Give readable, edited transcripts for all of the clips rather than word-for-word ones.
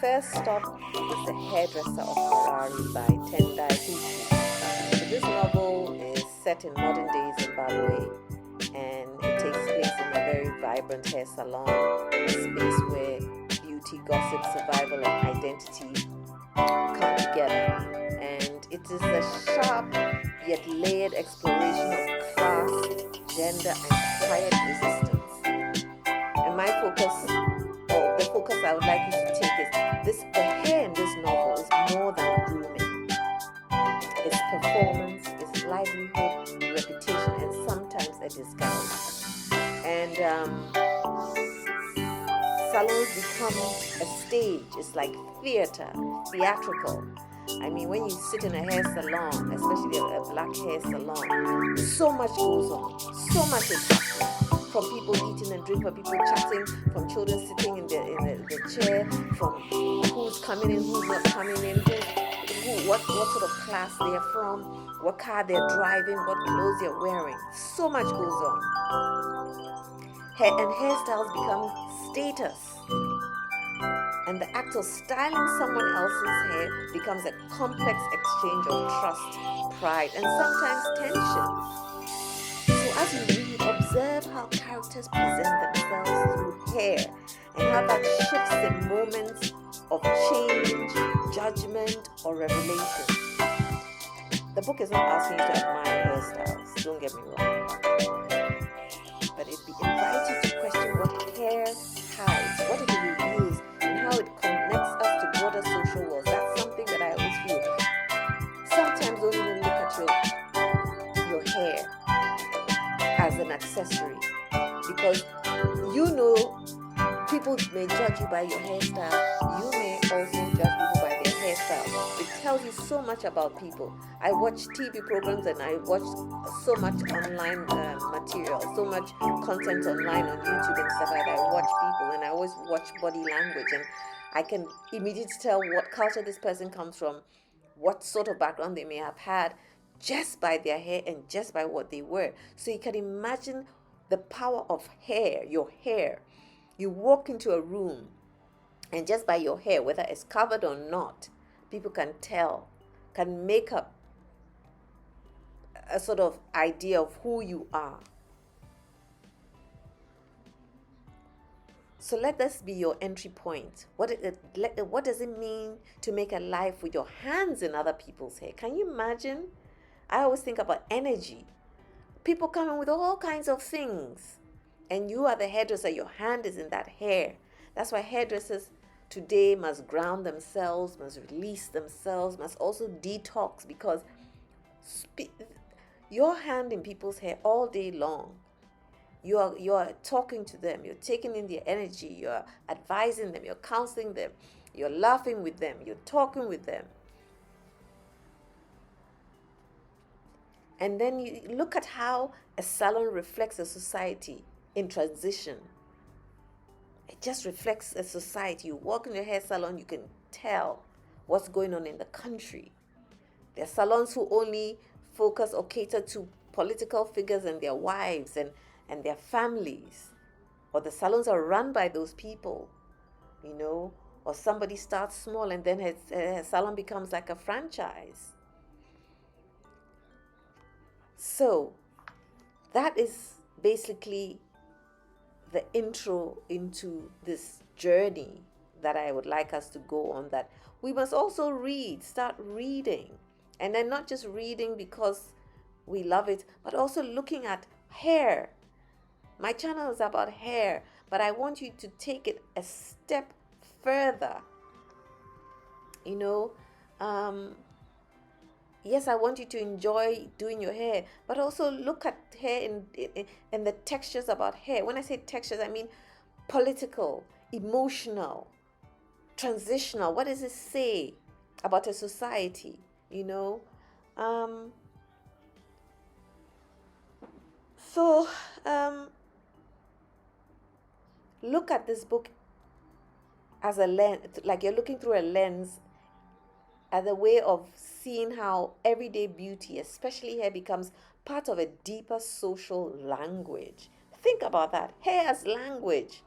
first stop was The Hairdresser of Harare by Tendai Huchu. So this novel is set in modern day Zimbabwe, and it takes place in a very vibrant hair salon, a space where beauty, gossip, survival, and identity come together. And it is a sharp yet layered exploration of class, gender, and quiet resistance. And my focus, or the focus I would like you to take is this: the hair in this novel is more than grooming. It's performance, it's livelihood, reputation, and sometimes a disguise. And salons become a stage. It's like theatrical. I mean, when you sit in a hair salon, especially a black hair salon, so much goes on. So much is happening. From people eating and drinking, from people chatting, from children sitting in the chair, from who's coming in, who's not coming in, what sort of class they're from, what car they're driving, what clothes they're wearing. So much goes on. Hair and hairstyles become status. And the act of styling someone else's hair becomes a complex exchange of trust, pride, and sometimes tension. So as you read, observe how characters present themselves through hair and how that shifts in moments of change, judgment, or revelation. The book is not asking you to admire hairstyles, don't get me wrong. But it invites you to question what hair hides, what it reveals, and how it connects us to broader social worlds. That's something that I always feel. Sometimes don't even look at your hair as an accessory, because people may judge you by your hairstyle. You may also judge people by their hairstyle. It tells you so much about people. I watch TV programs and I watch so much online material, so much content online on YouTube and stuff like that. I watch people and I always watch body language, and I can immediately tell what culture this person comes from, what sort of background they may have had, just by their hair and just by what they wear. So you can imagine the power of hair, your hair. You walk into a room and just by your hair, whether it's covered or not, people can tell, can make up a sort of idea of who you are. So let this be your entry point. What does it mean to make a life with your hands in other people's hair? Can you imagine? I always think about energy. People come in with all kinds of things, and you are the hairdresser. Your hand is in that hair. That's why hairdressers today must ground themselves, must release themselves, must also detox, because your hand in people's hair all day long. You are talking to them. You're taking in their energy. You're advising them. You're counseling them. You're laughing with them. You're talking with them. And then you look at how a salon reflects a society in transition. It just reflects a society. You walk in a hair salon, you can tell what's going on in the country. There are salons who only focus or cater to political figures and their wives and their families. Or the salons are run by those people, or somebody starts small and then her salon becomes like a franchise. So that is basically the intro into this journey that I would like us to go on, that we must also start reading. And then not just reading because we love it, but also looking at hair. My channel is about hair, but I want you to take it a step further. Yes, I want you to enjoy doing your hair, but also look at hair and the textures about hair. When I say textures, I mean political, emotional, transitional. What does it say about a society? Look at this book as a lens, like you're looking through a lens, as a way of seeing how everyday beauty, especially hair, becomes part of a deeper social language. Think about that. Hair as language.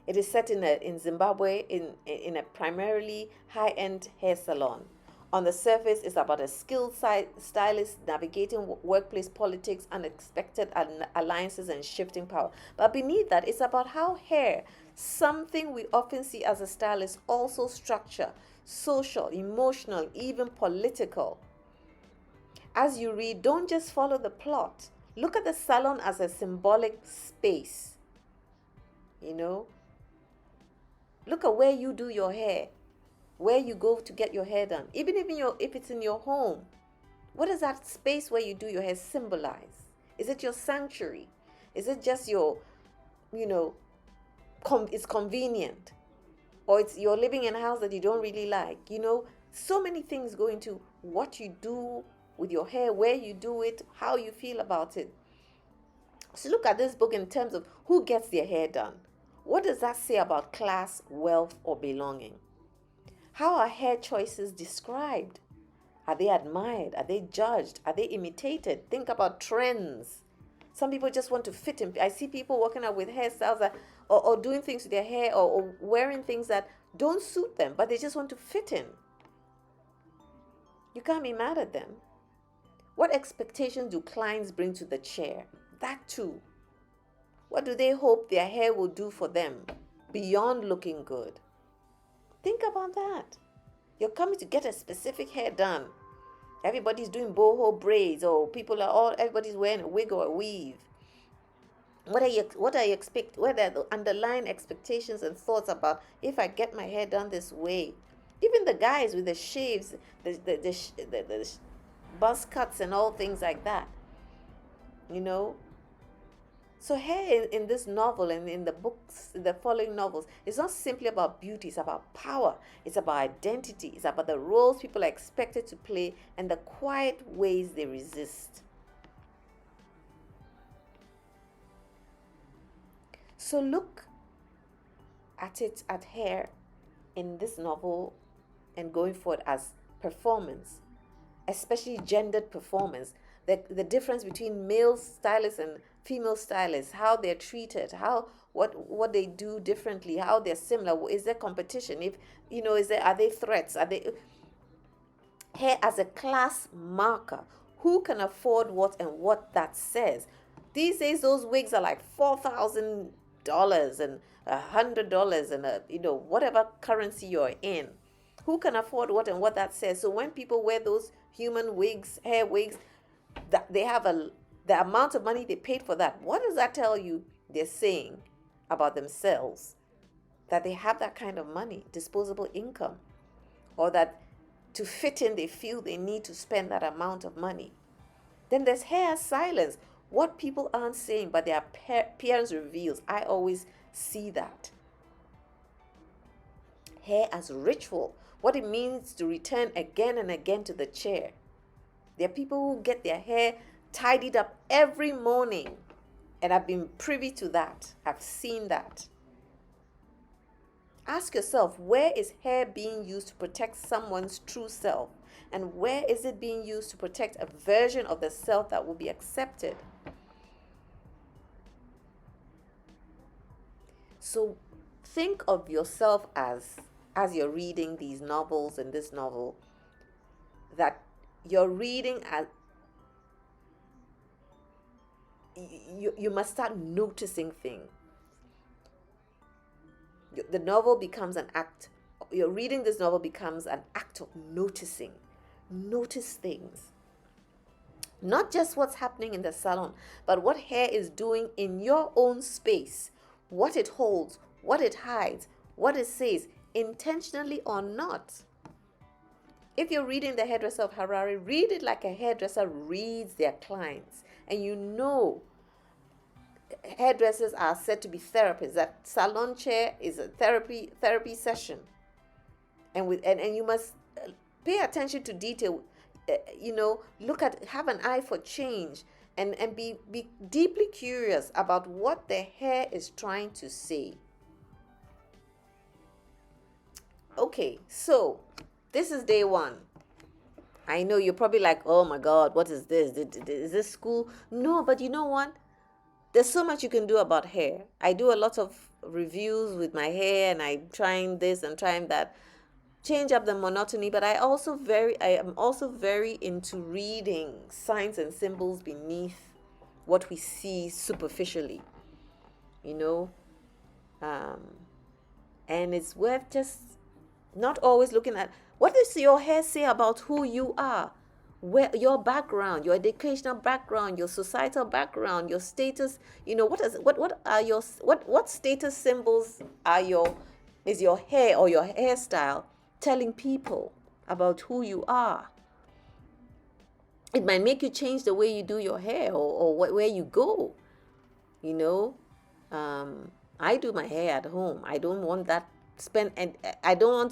It is set in Zimbabwe in a primarily high-end hair salon. On the surface, it's about a skilled stylist navigating workplace politics, unexpected alliances, and shifting power. But beneath that, it's about how hair, something we often see as a stylist, also structure, social, emotional, even political. As you read, don't just follow the plot. Look at the salon as a symbolic space. Look at where you do your hair, where you go to get your hair done. Even if it's in your home, what does that space where you do your hair symbolize? Is it your sanctuary? Is it just your, it's convenient? Or you're living in a house that you don't really like? So many things go into what you do with your hair, where you do it, how you feel about it. So look at this book in terms of who gets their hair done. What does that say about class, wealth, or belonging? How are hair choices described? Are they admired? Are they judged? Are they imitated? Think about trends. Some people just want to fit in. I see people walking out with hairstyles or doing things with their hair or wearing things that don't suit them, but they just want to fit in. You can't be mad at them. What expectations do clients bring to the chair? That too. What do they hope their hair will do for them beyond looking good? Think about that. You're coming to get a specific hair done. Everybody's doing boho braids, or everybody's wearing a wig or a weave. What are the underlying expectations and thoughts about if I get my hair done this way? Even the guys with the shaves, the buzz cuts and all things like that. So hair in this novel and in the books, the following novels, is not simply about beauty. It's about power. It's about identity. It's about the roles people are expected to play and the quiet ways they resist. So look at hair in this novel and going forward as performance, especially gendered performance. The difference between male stylists and female stylists, how they're treated, what they do differently, how they're similar. Is there competition? Are they threats? Are they hair as a class marker? Who can afford what and what that says? These days, those wigs are like $4,000 and $100 and whatever currency you're in. Who can afford what and what that says? So when people wear those human wigs, hair wigs, that they have the amount of money they paid for that, what does that tell you they're saying about themselves? That they have that kind of money, disposable income, or that to fit in they feel they need to spend that amount of money. Then there's hair as silence, what people aren't saying but their appearance reveals. I always see that. Hair as ritual, what it means to return again and again to the chair. There are people who get their hair tidied up every morning, and I've been privy to that. I've seen that. Ask yourself, where is hair being used to protect someone's true self? And where is it being used to protect a version of the self that will be accepted? So think of yourself as you're reading these novels and this novel, that you're reading as you must start noticing things. The novel becomes an act. You're reading this novel becomes an act of noticing. Notice things. Not just what's happening in the salon, but what hair is doing in your own space. What it holds, what it hides, what it says, intentionally or not. If you're reading The Hairdresser of Harare, read it like a hairdresser reads their clients. And hairdressers are said to be therapists. That salon chair is a therapy session. And you must pay attention to detail. Have an eye for change and be deeply curious about what the hair is trying to say. Okay, so this is day one. I know you're probably like, oh my God, what is this? Is this school? No, but you know what? there's so much you can do about hair. I do a lot of reviews with my hair, and I'm trying this and trying that, change up the monotony. But I am also very into reading signs and symbols beneath what we see superficially, you know. And it's worth just not always looking at what does your hair say about who you are, where your background, your educational background, your societal background, your status. You know, what status symbols is your hair or your hairstyle telling people about who you are. It might make you change the way you do your hair, or where you go. You know, I do my hair at home. I don't want to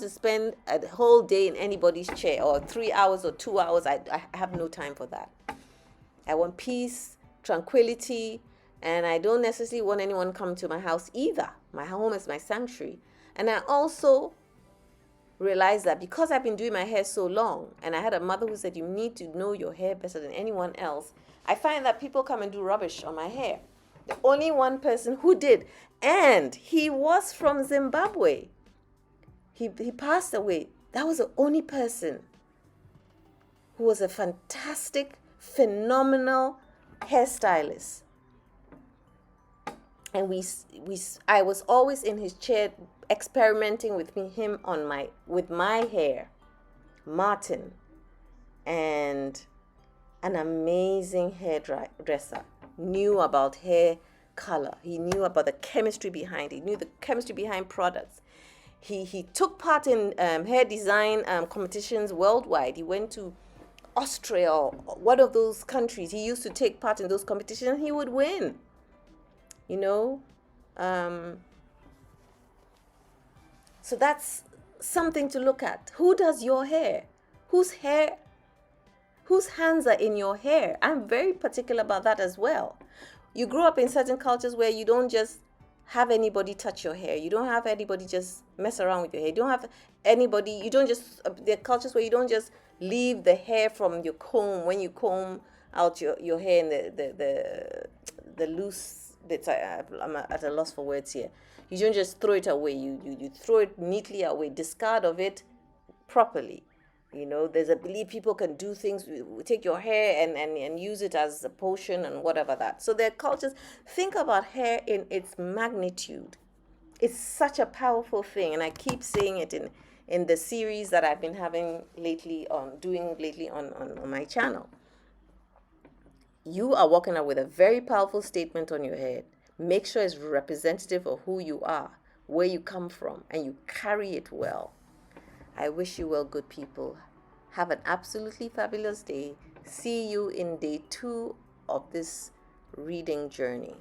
spend a whole day in anybody's chair, or 3 hours or 2 hours. I have no time for that. I want peace, tranquility, and I don't necessarily want anyone coming to my house either. My home is my sanctuary. And I also realized that because I've been doing my hair so long, and I had a mother who said you need to know your hair better than anyone else, I find that people come and do rubbish on my hair. The only one person who did, and he was from Zimbabwe. He passed away. That was the only person who was a fantastic, phenomenal hairstylist. And I was always in his chair experimenting with him with my hair. Martin, and an amazing hairdresser, knew about hair color. He knew about the chemistry behind it. He knew the chemistry behind products. He took part in hair design competitions worldwide. He went to Austria, or one of those countries. He used to take part in those competitions, and he would win. You know, so that's something to look at. Who does your hair? Whose hands are in your hair? I'm very particular about that as well. You grow up in certain cultures where you don't just have anybody touch your hair. You don't have anybody just mess around with your hair. You don't have anybody, there are cultures where you don't just leave the hair from your comb when you comb out your hair, and the loose bits. I'm at a loss for words here. You don't just throw it away. You throw it neatly away. Discard of it properly. You know, there's a belief people can do things. We take your hair and use it as a potion and whatever that. So there are cultures. Think about hair in its magnitude. It's such a powerful thing, and I keep saying it in the series that I've been having doing lately on my channel. You are walking out with a very powerful statement on your head. Make sure it's representative of who you are, where you come from, and you carry it well. I wish you well, good people. Have an absolutely fabulous day. See you in day 2 of this reading journey.